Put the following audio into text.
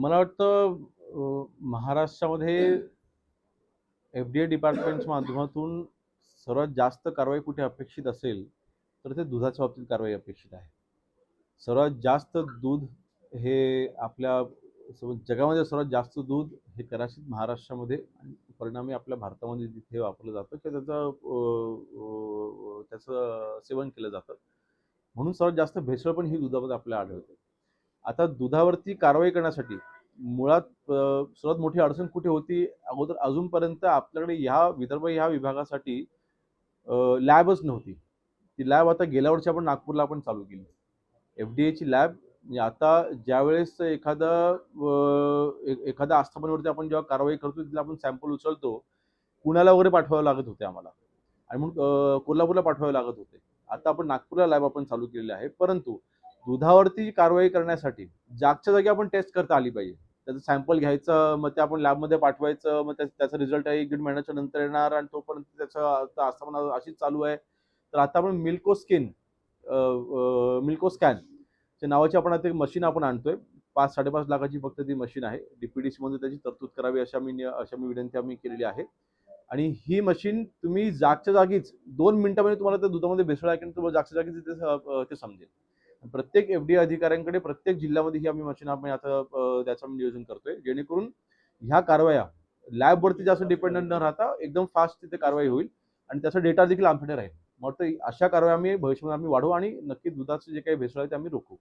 मला वाटतं महाराष्ट्रामध्ये एफ-डी-ए डिपार्टमेंटच्या माध्यमातून सर्वात जास्त कारवाई कुठे अपेक्षित असेल, तर ते दुधाच्या बाबतीत कारवाई अपेक्षित आहे. सर्वात जास्त दूध हे आपल्या जगामध्ये सर्वात जास्त दूध हे कदाचित महाराष्ट्रामध्ये आणि परिणामी आपल्या भारतामध्ये जिथे वापरलं जातं किंवा त्याचं सेवन केलं जातं. म्हणून सर्वात जास्त भेसळ पण ही दुधामध्ये आपल्याला आढळते. आता दुधावरती कारवाई करण्यासाठी मुळात सर्वात मोठी अडचण कुठे होती अगोदर अजूनपर्यंत आपल्याकडे विदर्भ ह्या विभागासाठी लॅबच नव्हती. ती लॅब आता गेल्या वर्षी आपण नागपूरला आपण चालू केली. एफ-डी-एची लॅब म्हणजे आता ज्यावेळेस एखाद्या आस्थापनेवरती आपण जेव्हा कारवाई करतो तिथला आपण सॅम्पल उचलतो, पुण्याला वगैरे पाठवावे लागत होते आम्हाला आणि मग कोल्हापूरला पाठवावे लागत होते. आता आपण नागपूरला लॅब आपण चालू केलेली आहे. परंतु दुधावरती कारवाई करण्यासाठी जागच्या जागी आपण टेस्ट करता आली पाहिजे. त्याचं सॅम्पल घ्यायचं, मग ते आपण लॅबमध्ये पाठवायचं, मग त्याचा रिझल्ट 1-1.5 महिन्याच्या नंतर येणार आणि तोपर्यंत त्याचा आस्थापना अशीच चालू आहे. तर आता आपण मिल्को स्कॅन नावाची आपण आता एक मशीन आपण आणतोय. 5-5.5 लाखाची फक्त ती मशीन आहे. डी-पी-डी-सीमध्ये त्याची तरतूद करावी अशा मी विनंती आम्ही केलेली आहे. आणि ही मशीन तुम्ही जागच्या जागीच 2 मिनिटांमध्ये तुम्हाला त्या दुधामध्ये भेसळ आहे की तुम्हाला जागच्या जागीच ते समजेल. प्रत्येक एफ-डी-ए अधिकाऱ्यांकडे प्रत्येक जिल्ह्यामध्ये ही आम्ही मशीन आम्ही आता त्याचं नियोजन करतोय. जेणेकरून ह्या कारवाया लॅबवरती जास्त डिपेंडंट न राहता एकदम फास्ट तिथे कारवाई होईल आणि त्याचा डेटा देखील आमच्याकडे राहील. मला वाटतं अशा कारवाया आम्ही भविष्यामध्ये वाढवू आणि नक्की दुधाचं जे काही भेसळ आहे ते आम्ही रोखू.